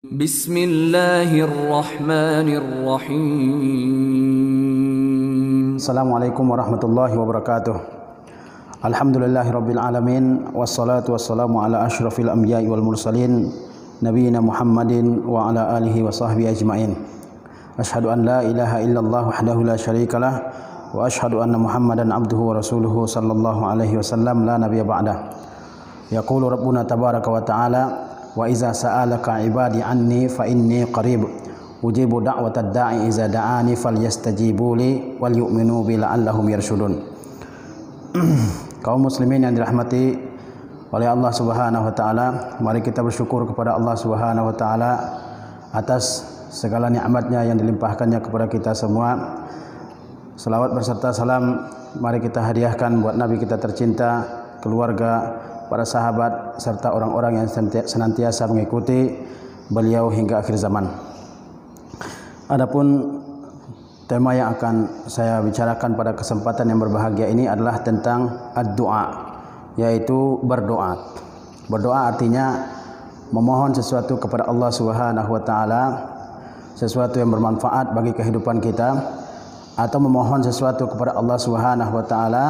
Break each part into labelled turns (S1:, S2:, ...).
S1: Bismillahirrahmanirrahim.
S2: Assalamualaikum warahmatullahi wabarakatuh. Alhamdulillahirabbil alamin wassalatu wassalamu ala asyrafil anbiya'i wal mursalin nabiyina Muhammadin wa ala alihi wa sahbihi ajmain. Asyhadu an la ilaha illallah wahdahu la syarikalah wa asyhadu anna Muhammadan abduhu wa rasuluhu sallallahu alaihi wasallam la nabiyya ba'dah. Yaqulu rabbuna tabaraka wa ta'ala wa iza sa'alaka ibadi anni fa inni qarib ujibu da'watad da'i iza da'ani falyastajibu li wal yu'minu bi la'allahum yarshudun. Kaum muslimin yang dirahmati oleh Allah Subhanahu wa taala, mari kita bersyukur kepada Allah Subhanahu wa taala atas segala nikmat-Nya yang dilimpahkannya kepada kita semua. Selawat berserta salam mari kita hadiahkan buat Nabi kita tercinta, keluarga, para sahabat serta orang-orang yang senantiasa mengikuti beliau hingga akhir zaman. Adapun tema yang akan saya bicarakan pada kesempatan yang berbahagia ini adalah tentang ad-du'a, yaitu berdoa. Berdoa artinya memohon sesuatu kepada Allah Subhanahu wa taala, sesuatu yang bermanfaat bagi kehidupan kita, atau memohon sesuatu kepada Allah Subhanahu wa taala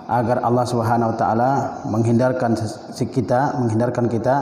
S2: agar Allah Subhanahu wa taala menghindarkan kita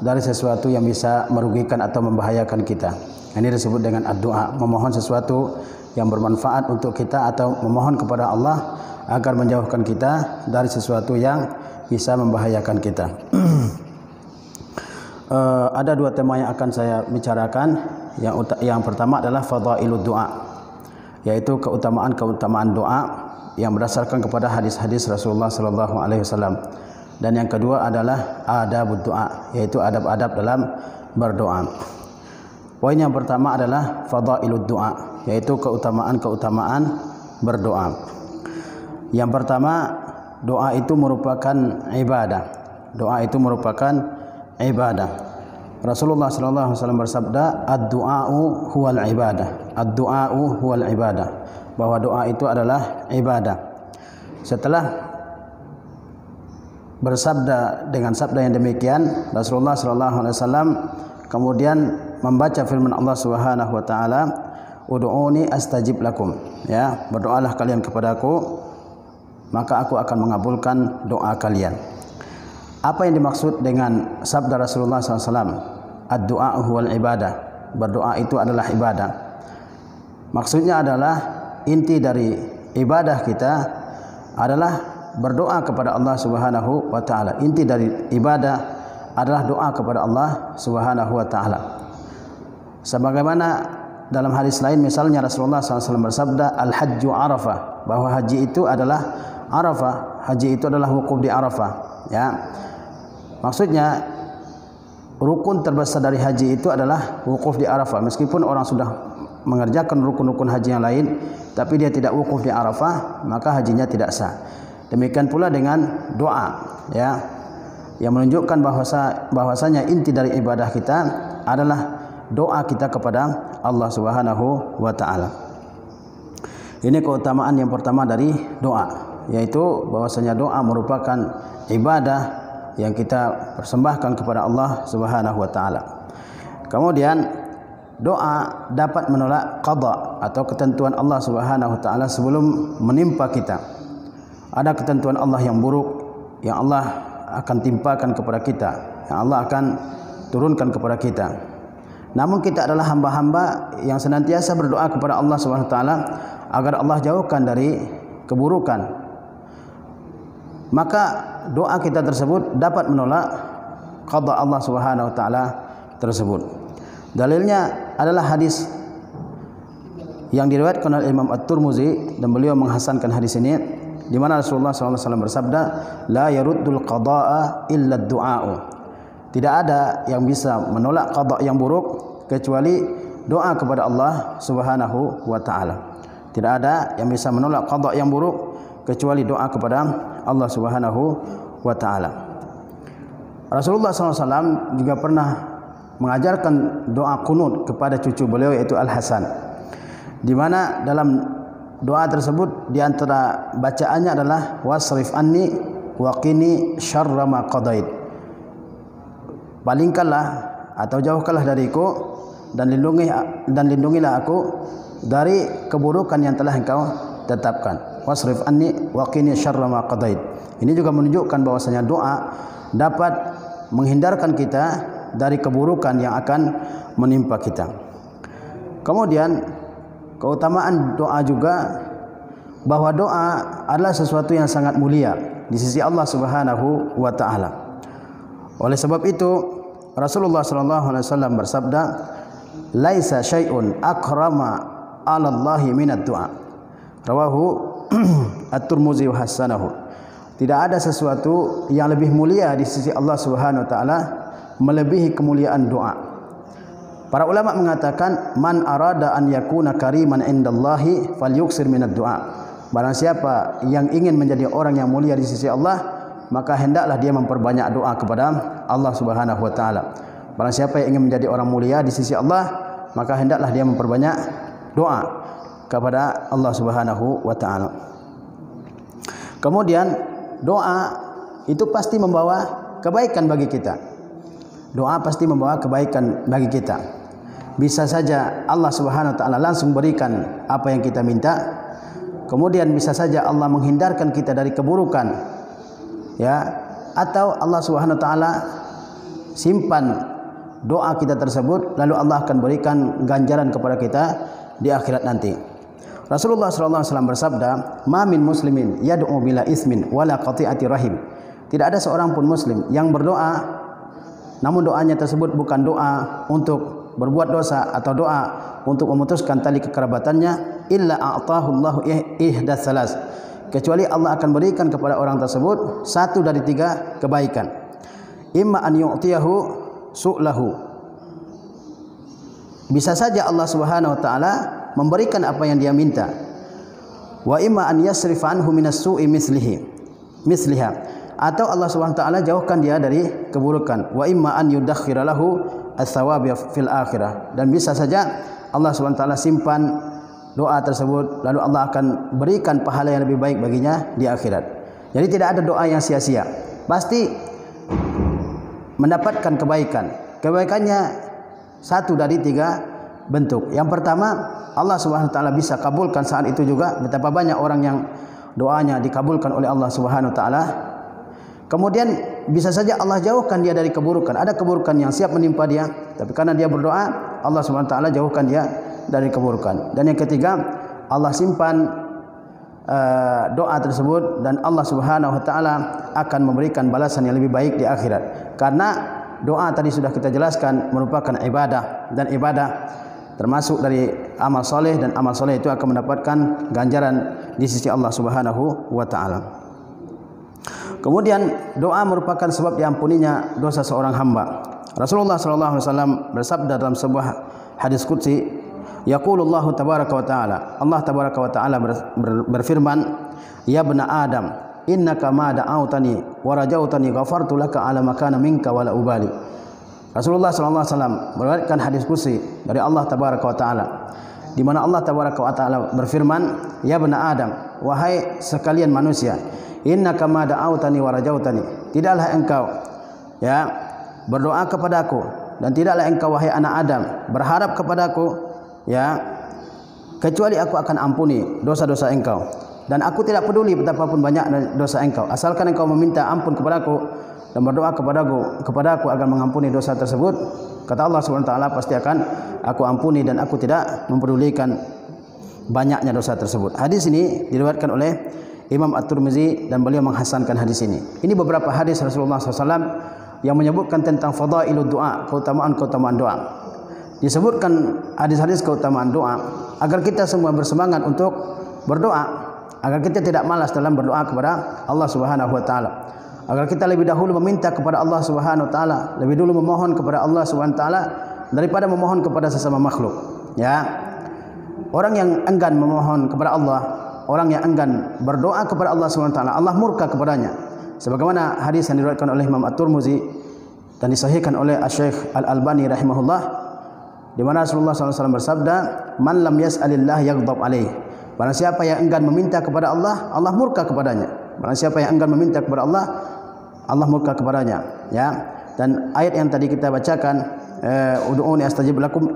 S2: dari sesuatu yang bisa merugikan atau membahayakan kita. Ini disebut dengan ad-du'a, memohon sesuatu yang bermanfaat untuk kita atau memohon kepada Allah agar menjauhkan kita dari sesuatu yang bisa membahayakan kita. Ada dua tema yang akan saya bicarakan. Yang pertama adalah fadailud du'a, yaitu keutamaan doa yang berdasarkan kepada hadis-hadis Rasulullah sallallahu alaihi wasallam. Dan yang kedua adalah adabud du'a, yaitu adab-adab dalam berdoa. Poin yang pertama adalah fadailud du'a, yaitu keutamaan berdoa. Yang pertama, doa itu merupakan ibadah. Doa itu merupakan ibadah. Rasulullah sallallahu alaihi wasallam bersabda, ad-du'a'u huwal ibadah. Ad-du'a'u huwal ibadah, bahwa doa itu adalah ibadah. Setelah bersabda dengan sabda yang demikian, Rasulullah sallallahu alaihi wasallam kemudian membaca firman Allah Subhanahu wa taala, ud'uni astajib lakum, ya, berdoalah kalian kepadaku maka aku akan mengabulkan doa kalian. Apa yang dimaksud dengan sabda Rasulullah sallallahu alaihi wasallam, ad-du'a huwal ibadah, berdoa itu adalah ibadah? Maksudnya adalah inti dari ibadah kita adalah berdoa kepada Allah Subhanahu wa taala. Inti dari ibadah adalah doa kepada Allah Subhanahu wa taala. Sebagaimana dalam hadis lain, misalnya Rasulullah SAW bersabda, al-hajju arafah, bahwa haji itu adalah arafah. Haji itu adalah wukuf di Arafah, ya. Maksudnya rukun terbesar dari haji itu adalah wukuf di Arafah. Meskipun orang sudah mengerjakan rukun-rukun haji yang lain, tapi dia tidak wukuf di Arafah, maka hajinya tidak sah. Demikian pula dengan doa, ya, yang menunjukkan bahwasanya inti dari ibadah kita adalah doa kita kepada Allah Subhanahu wa taala. Ini keutamaan yang pertama dari doa, yaitu bahwasanya doa merupakan ibadah yang kita persembahkan kepada Allah Subhanahu wa taala. Kemudian doa dapat menolak qada atau ketentuan Allah Subhanahu wa taala sebelum menimpa kita. Ada ketentuan Allah yang buruk yang Allah akan timpakan kepada kita, yang Allah akan turunkan kepada kita. Namun kita adalah hamba-hamba yang senantiasa berdoa kepada Allah Subhanahu wa taala agar Allah jauhkan dari keburukan. Maka doa kita tersebut dapat menolak qada Allah Subhanahu wa taala tersebut. Dalilnya adalah hadis yang diriwayatkan oleh Imam At-Tirmizi dan beliau menghasankan hadis ini, di mana Rasulullah SAW bersabda, la yaruddul qada'a illa ad-du'a'u. Tidak ada yang bisa menolak qada yang buruk kecuali doa kepada Allah Subhanahu wa taala. Tidak ada yang bisa menolak qada yang buruk kecuali doa kepada Allah Subhanahu wa taala. Rasulullah SAW juga pernah mengajarkan doa kunut kepada cucu beliau, yaitu Al-Hasan, di mana dalam doa tersebut di antara bacaannya adalah wasrif anni wa qini syarra ma qadait. Palingkanlah atau jauhkanlah dariku dan lindungilah aku dari keburukan yang telah engkau tetapkan. Wasrif anni wa qini syarra ma qadait. Ini juga menunjukkan bahwasanya doa dapat menghindarkan kita dari keburukan yang akan menimpa kita. Kemudian keutamaan doa juga, bahwa doa adalah sesuatu yang sangat mulia di sisi Allah Subhanahu wa taala. Oleh sebab itu Rasulullah sallallahu alaihi wasallam bersabda, "Laisa syai'un akrama 'ala Allahi minad du'a." Rawahu At-Tirmidzi wa hasanahu. Tidak ada sesuatu yang lebih mulia di sisi Allah Subhanahu wa taala melebihi kemuliaan doa. Para ulama mengatakan, man arada an yakuna kariman indallahi falyuksir minad du'a. Barang siapa yang ingin menjadi orang yang mulia di sisi Allah, maka hendaklah dia memperbanyak doa kepada Allah Subhanahu wa taala. Barang siapa yang ingin menjadi orang mulia di sisi Allah, maka hendaklah dia memperbanyak doa kepada Allah Subhanahu wa taala. Kemudian doa itu pasti membawa kebaikan bagi kita. Doa pasti membawa kebaikan bagi kita. Bisa saja Allah Subhanahu wa taala langsung berikan apa yang kita minta. Kemudian bisa saja Allah menghindarkan kita dari keburukan, ya, atau Allah Subhanahu wa taala simpan doa kita tersebut, lalu Allah akan berikan ganjaran kepada kita di akhirat nanti. Rasulullah sallallahu alaihi wasallam bersabda, "Ma min muslimin yad'u bila ismin wala qati'ati rahim." Tidak ada seorang pun muslim yang berdoa namun doanya tersebut bukan doa untuk berbuat dosa atau doa untuk memutuskan tali kekerabatannya, illa a'tahu Allahu ihdas salas, kecuali Allah akan berikan kepada orang tersebut satu dari tiga kebaikan. Imma an yu'tiyahu su'lahu, bisa saja Allah Subhanahu wa taala memberikan apa yang dia minta. Wa imma an yasrif anhu minas su'i misliha, atau Allah Subhanahu wa taala jauhkan dia dari keburukan. Wa imma an yudakhkhira lahu as-sawab fil akhirah, dan bisa saja Allah Subhanahu wa taala simpan doa tersebut lalu Allah akan berikan pahala yang lebih baik baginya di akhirat. Jadi tidak ada doa yang sia-sia, pasti mendapatkan kebaikan. Kebaikannya satu dari tiga bentuk. Yang pertama, Allah Subhanahu wa taala bisa kabulkan saat itu juga. Betapa banyak orang yang doanya dikabulkan oleh Allah Subhanahu wa taala. Kemudian bisa saja Allah jauhkan dia dari keburukan. Ada keburukan yang siap menimpa dia, tapi karena dia berdoa, Allah Subhanahu wa taala jauhkan dia dari keburukan. Dan yang ketiga, Allah simpan doa tersebut dan Allah Subhanahu wa taala akan memberikan balasan yang lebih baik di akhirat. Karena doa tadi sudah kita jelaskan merupakan ibadah, dan ibadah termasuk dari amal soleh, dan amal soleh itu akan mendapatkan ganjaran di sisi Allah Subhanahu wa taala. Kemudian doa merupakan sebab diampuninya dosa seorang hamba. Rasulullah sallallahu alaihi wasallam bersabda dalam sebuah hadis qudsi, yaqulullahu tabaraka wa taala, Allah tabaraka wa taala berfirman, ya ibna Adam, innaka ma da'autani wa rajautani ghafartu laka ala makana minka wala ubali. Rasulullah sallallahu alaihi wasallam meriwayatkan hadis qudsi dari Allah tabaraka wa taala, di mana Allah tabaraka wa taala berfirman, ya ibna Adam, wahai sekalian manusia, innaka ma da'autani wa rajautani, tidaklah engkau ya berdoa kepadaku, dan tidaklah engkau wahai anak Adam berharap kepadaku ya kecuali aku akan ampuni dosa-dosa engkau, dan aku tidak peduli betapapun banyak dosa engkau, asalkan engkau meminta ampun kepadaku dan berdoa kepadaku agar mengampuni dosa tersebut, kata Allah Subhanahu wa taala, pasti akan aku ampuni dan aku tidak mempedulikan banyaknya dosa tersebut. Hadis ini diriwayatkan oleh Imam At-Tirmidzi dan beliau menghasankan hadis ini. Ini beberapa hadis Rasulullah SAW yang menyebutkan tentang fadailud doa, keutamaan doa. Disebutkan hadis-hadis keutamaan doa agar kita semua bersemangat untuk berdoa, agar kita tidak malas dalam berdoa kepada Allah Subhanahu wa taala, agar kita lebih dahulu meminta kepada Allah Subhanahu wa taala, lebih dulu memohon kepada Allah Subhanahu wa taala daripada memohon kepada sesama makhluk. Ya. Orang yang enggan memohon kepada Allah, orang yang enggan berdoa kepada Allah Subhanahu wa taala, Allah murka kepadanya. Sebagaimana hadis yang diriwayatkan oleh Imam At-Tirmidzi dan disahihkan oleh Asy-Syaikh Al-Albani rahimahullah, di mana Rasulullah SAW bersabda, "Man lam yas'alillah yaghdab alaih." Barang siapa yang enggan meminta kepada Allah, Allah murka kepadanya. Barang siapa yang enggan meminta kepada Allah, Allah murka kepadanya. Ya. Dan ayat yang tadi kita bacakan ud'uni astajib lakum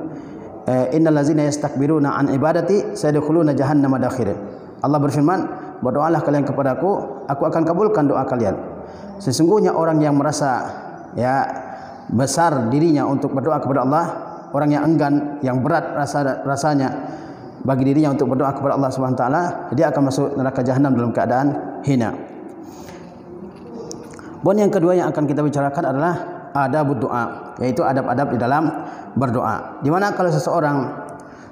S2: innal ladzina yastakbiruna an ibadati sayadkhuluna jahannama dakhirin. Allah berfirman, berdoalah kalian kepadaku, aku akan kabulkan doa kalian. Sesungguhnya orang yang merasa besar dirinya untuk berdoa kepada Allah, orang yang enggan, yang berat rasanya bagi dirinya untuk berdoa kepada Allah Subhanahu wa taala, dia akan masuk neraka jahanam dalam keadaan hina. Poin yang kedua yang akan kita bicarakan adalah adab doa, yaitu adab-adab di dalam berdoa. Di mana kalau seseorang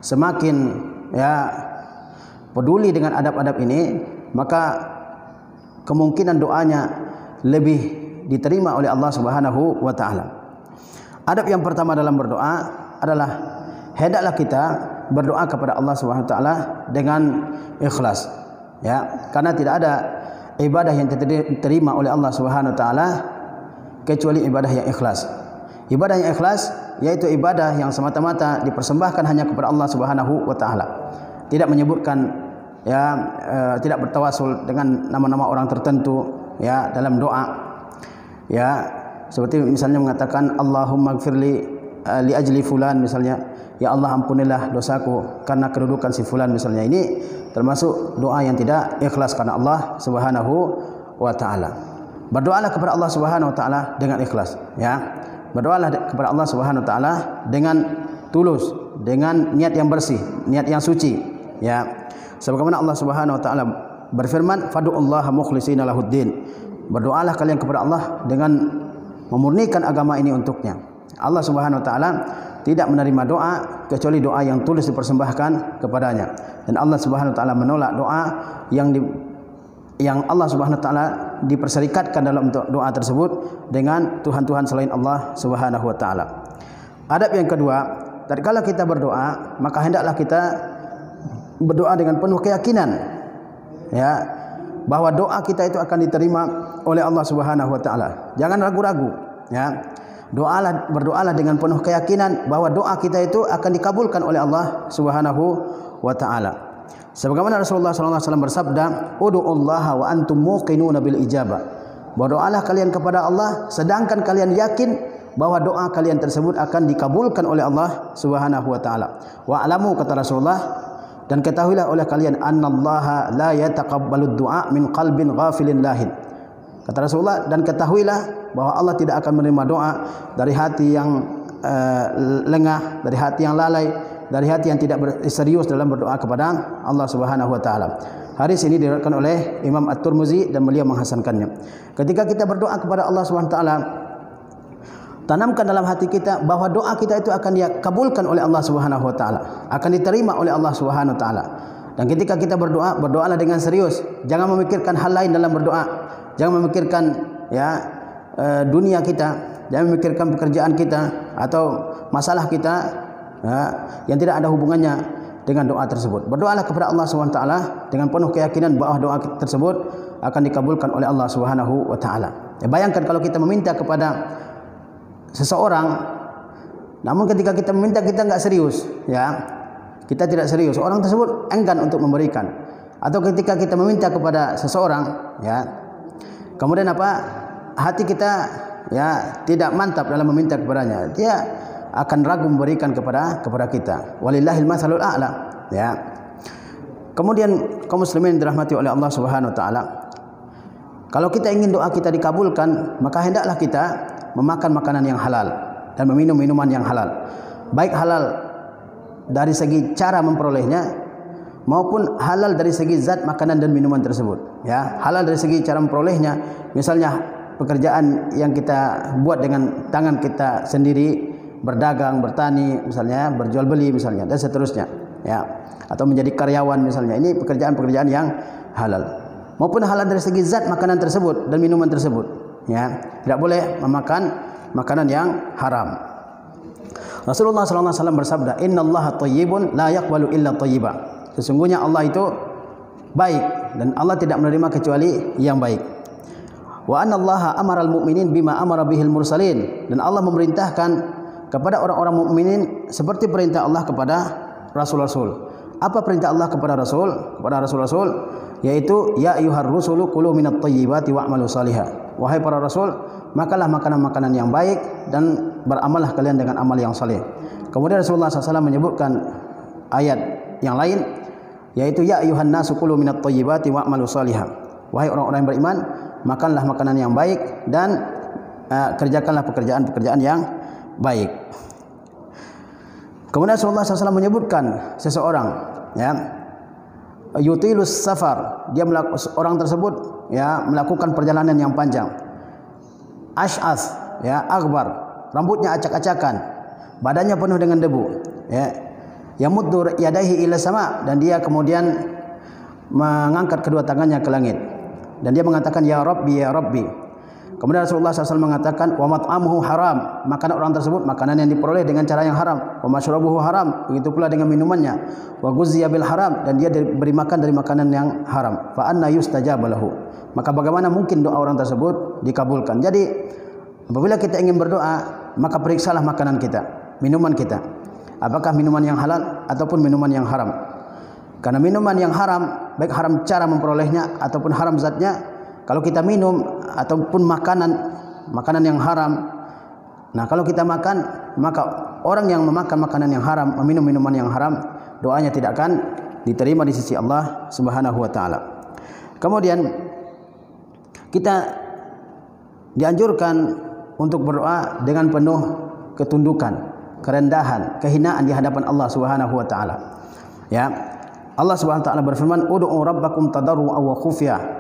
S2: semakin peduli dengan adab-adab ini, maka kemungkinan doanya lebih diterima oleh Allah Subhanahu wa taala. Adab yang pertama dalam berdoa adalah hendaklah kita berdoa kepada Allah Subhanahu wa taala dengan ikhlas. Karena tidak ada ibadah yang diterima oleh Allah Subhanahu wa taala kecuali ibadah yang ikhlas. Ibadah yang ikhlas yaitu ibadah yang semata-mata dipersembahkan hanya kepada Allah Subhanahu wa taala. Tidak menyebutkan tidak bertawasul dengan nama-nama orang tertentu dalam doa. Seperti misalnya mengatakan Allahumma gfirli li ajli fulan misalnya, ya Allah ampunilah dosaku karena kedudukan si fulan misalnya. Ini termasuk doa yang tidak ikhlas karena Allah Subhanahu wa taala. Berdoalah kepada Allah Subhanahu wa taala dengan ikhlas, Berdoalah kepada Allah Subhanahu wa taala dengan tulus, dengan niat yang bersih, niat yang suci, Sebagaimana Allah Subhanahu wa taala berfirman, "Fad'ullaha mukhlishina lahuddin." Berdoalah kalian kepada Allah dengan memurnikan agama ini untuknya. Allah Subhanahu wa taala tidak menerima doa kecuali doa yang tulus dipersembahkan kepadanya. Dan Allah Subhanahu wa taala menolak doa yang Allah Subhanahu wa taala diperserikatkan dalam doa tersebut dengan tuhan-tuhan selain Allah Subhanahu wa taala. Adab yang kedua, tatkala kita berdoa, maka hendaklah kita berdoa dengan penuh keyakinan bahwa doa kita itu akan diterima oleh Allah Subhanahu wa taala. Jangan ragu-ragu, berdoalah dengan penuh keyakinan bahwa doa kita itu akan dikabulkan oleh Allah Subhanahu wa taala. Sebagaimana Rasulullah sallallahu alaihi wasallam bersabda, "Ud'ullaha wa antum muqinuna bil ijabah." Berdoalah kalian kepada Allah sedangkan kalian yakin bahwa doa kalian tersebut akan dikabulkan oleh Allah Subhanahu wa taala. Wa alamu, kata Rasulullah, dan ketahuilah oleh kalian, annallaha la yataqabbalud du'a min qalbin ghafilin lahin. Kata Rasulullah, dan ketahuilah bahwa Allah tidak akan menerima doa dari hati yang lengah, dari hati yang lalai, dari hati yang tidak serius dalam berdoa kepada Allah Subhanahu wa taala. Hadis ini diriwayatkan oleh Imam At-Tirmizi dan beliau menghasankannya. Ketika kita berdoa kepada Allah Subhanahu wa taala, tanamkan dalam hati kita bahwa doa kita itu akan dikabulkan oleh Allah Subhanahu wa taala, akan diterima oleh Allah Subhanahu wa taala. Dan ketika kita berdoa, berdoalah dengan serius. Jangan memikirkan hal lain dalam berdoa. Jangan memikirkan dunia kita, jangan memikirkan pekerjaan kita atau masalah kita yang tidak ada hubungannya dengan doa tersebut. Berdoalah kepada Allah Subhanahu wa taala dengan penuh keyakinan bahwa doa tersebut akan dikabulkan oleh Allah Subhanahu wa taala. Bayangkan kalau kita meminta kepada seseorang, namun ketika kita meminta kita enggak serius, kita tidak serius, orang tersebut enggan untuk memberikan. Atau ketika kita meminta kepada seseorang, kemudian hati kita tidak mantap dalam meminta kepadanya, dia akan ragu memberikan kepada kita. Walillahil matsalul a'la. Kemudian kaum muslimin dirahmati oleh Allah Subhanahu wa taala, kalau kita ingin doa kita dikabulkan, maka hendaklah kita memakan makanan yang halal dan meminum minuman yang halal. Baik halal dari segi cara memperolehnya maupun halal dari segi zat makanan dan minuman tersebut. Halal dari segi cara memperolehnya, misalnya pekerjaan yang kita buat dengan tangan kita sendiri, berdagang, bertani misalnya, berjual beli misalnya, dan seterusnya, atau menjadi karyawan misalnya. Ini pekerjaan-pekerjaan yang halal. Maupun halal dari segi zat makanan tersebut dan minuman tersebut. Tidak boleh memakan makanan yang haram. Rasulullah sallallahu alaihi wasallam bersabda, "Innallaha thayyibun la yaqbalu illa thayyiba." Sesungguhnya Allah itu baik dan Allah tidak menerima kecuali yang baik. Wa annallaha amaral mu'minin bima amara bihil mursalin, dan Allah memerintahkan kepada orang-orang mukminin seperti perintah Allah kepada rasul-rasul. Apa perintah Allah kepada rasul-rasul? Yaitu ya ayyuhar rusulu kulu minat thayyibati wa'malu salihah. Wahai para rasul, makanlah makanan-makanan yang baik dan beramallah kalian dengan amal yang saleh. Kemudian Rasulullah SAW menyebutkan ayat yang lain, yaitu ya ayuhan nasu kulu minat thayyibati wa'malu shalihan. Wahai orang-orang yang beriman, makanlah makanan yang baik dan kerjakanlah pekerjaan-pekerjaan yang baik. Kemudian Rasulullah SAW menyebutkan seseorang, ya, yutilus safar, orang tersebut ya melakukan perjalanan yang panjang. Ash'as, ya, akbar, rambutnya acak-acakan, badannya penuh dengan debu, ya. Yamuddu yadaihi ila sama, dan dia kemudian mengangkat kedua tangannya ke langit dan dia mengatakan ya Rabbi ya Rabbi. Kemudian Rasulullah SAW mengatakan wa mat'amuhu haram, makanan orang tersebut makanan yang diperoleh dengan cara yang haram. Wa masyrabuhu haram, begitu pula dengan minumannya. Wa ghuzziya bil haram, dan dia diberi makan dari makanan yang haram. Fa anna yustajabu lahu, maka bagaimana mungkin doa orang tersebut dikabulkan. Jadi apabila kita ingin berdoa, maka periksalah makanan kita, minuman kita, apakah minuman yang halal ataupun minuman yang haram. Karena minuman yang haram, baik haram cara memperolehnya ataupun haram zatnya, kalau kita minum ataupun makanan yang haram, nah kalau kita makan, maka orang yang memakan makanan yang haram, meminum minuman yang haram, doanya tidak akan diterima di sisi Allah Subhanahu wa taala. Kemudian kita dianjurkan untuk berdoa dengan penuh ketundukan, kerendahan, kehinaan di hadapan Allah Subhanahu wa taala. Ya. Allah Subhanahu wa taala berfirman, "Ud'u rabbakum tadarru'an wa khufya."